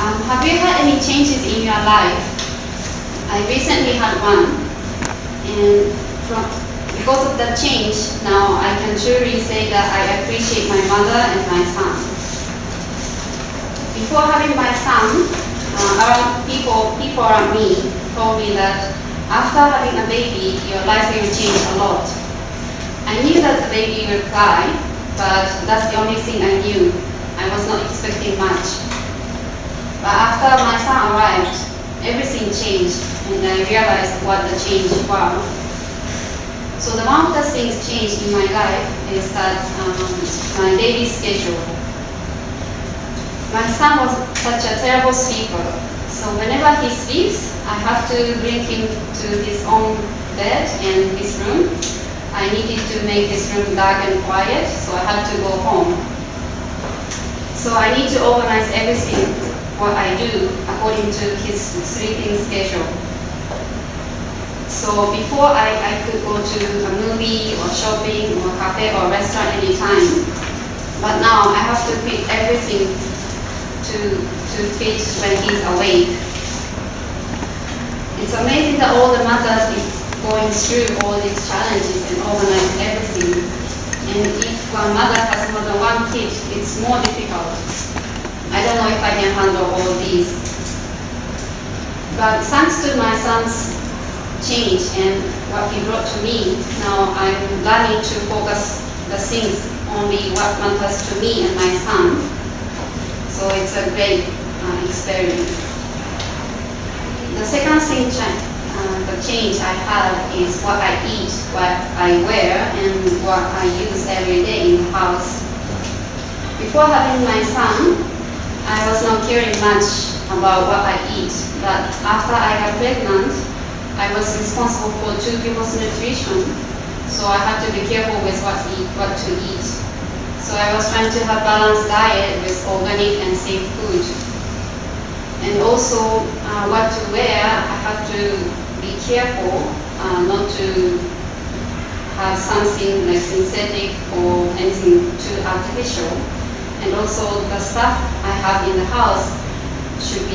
Have you had any changes in your life? I recently had one, and because of that change, now I can truly say that I appreciate my mother and my son. Before having my son, people around me told me that after having a baby, your life will change a lot. I knew that the baby will cry, but that's the only thing I knew. I was not expecting much. But after my son arrived, everything changed, and I realized what the change was. So one of the things changed in my life is that my daily schedule. My son was such a terrible sleeper, so whenever he sleeps, I have to bring him to his own bed and his room. I needed to make his room dark and quiet, so I had to go home. So I need to organize everything, what I do, according to his sleeping schedule. So before I could go to a movie or shopping or cafe or restaurant anytime, but now I have to quit everything to fit when he's awake. It's amazing that all the mothers is going through all these challenges and organize everything. And if one mother has more than one kid, it's more difficult. I don't know if I can handle all these. But thanks to my son's change and what he brought to me, now I'm learning to focus the things only what matters to me and my son. So it's a great experience. The second thing, the change I had is what I eat, what I wear, and what I use every day in the house. Before having my son, I was not caring much about what I eat, but after I got pregnant, I was responsible for 2 people's nutrition, so I had to be careful with what to eat. So I was trying to have balanced diet with organic and safe food. And also what to wear, I had to be careful not to have something like synthetic or anything too artificial. And also the stuff I have in the house should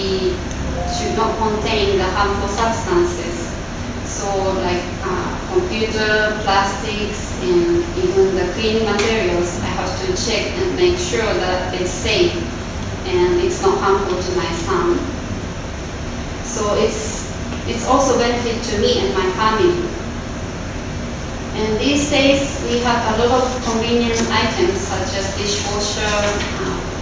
not contain the harmful substances. So like computer, plastics, and even the cleaning materials, I have to check and make sure that it's safe and it's not harmful to my son. So it's also benefit to me and my family. And these days we have a lot of convenient items such as dishwasher,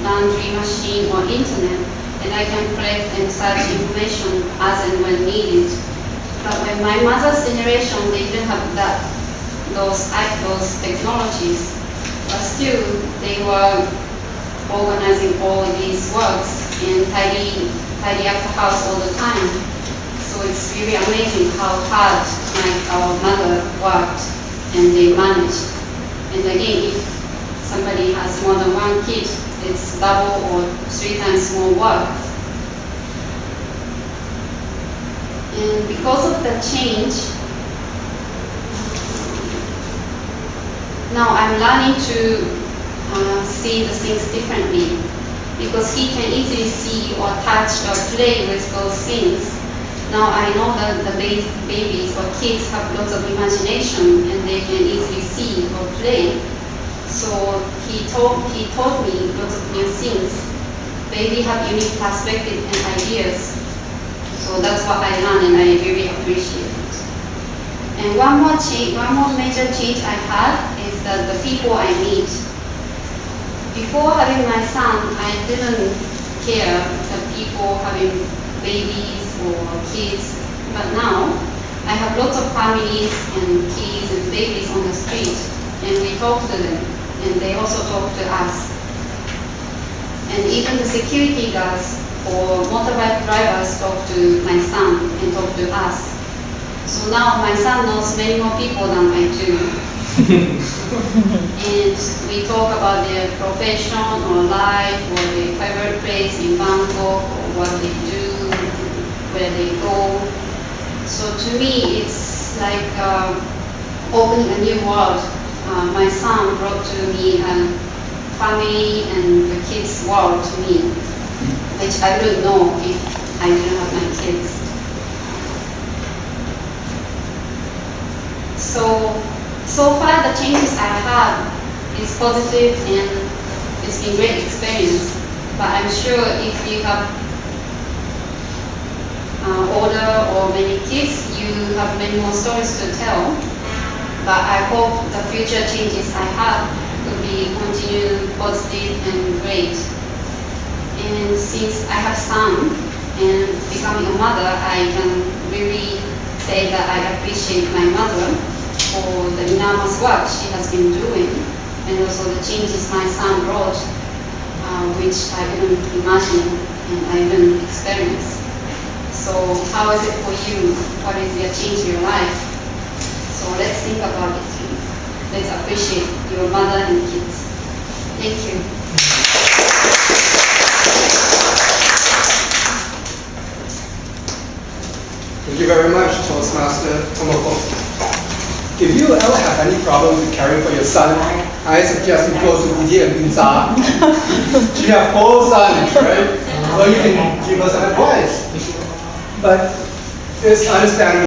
laundry machine, or internet, and I can collect and search information as and when needed. But when my mother's generation, they didn't have those technologies, but still they were organizing all these works and tidy up the house all the time. So it's really amazing how hard our mother worked and they managed. And again, if somebody has more than one kid, it's double or 3 times more work. And because of the change, now I'm learning to see the things differently, because he can easily see or touch or play with those things. Now I know that the babies or kids have lots of imagination and they can easily see or play. So he taught me lots of new things. Babies have unique perspective and ideas. So that's what I learned and I really appreciate it. And one more major change I had is that the people I meet. Before having my son, I didn't care that people having babies or kids, but now I have lots of families and kids and babies on the street, and we talk to them, and they also talk to us. And even the security guards or motorbike drivers talk to my son and talk to us. So now my son knows many more people than I do. And we talk about their profession or life or their favorite place in Bangkok or what they do, where they go. So to me it's like opening a new world. My son brought to me a family and the kids' world to me. They which I wouldn't know if I didn't have my kids. So far the changes I have is positive and it's been great experience. But I'm sure if you have older or many kids, you have many more stories to tell. But I hope the future changes I have will be continued positive and great. And since I have son and becoming a mother, I can really say that I appreciate my mother for the enormous work she has been doing, and also the changes my son brought, which I didn't imagine and I didn't experience. So how is it for you? What is your change in your life? So let's think about it. Let's appreciate your mother and kids. Thank you. Thank you very much, Toastmaster Tomoko. If you ever have any problems with caring for your son, I suggest you go to Udi and Binza. She have 4 sons, right? So you can give us some advice. But it's understandable.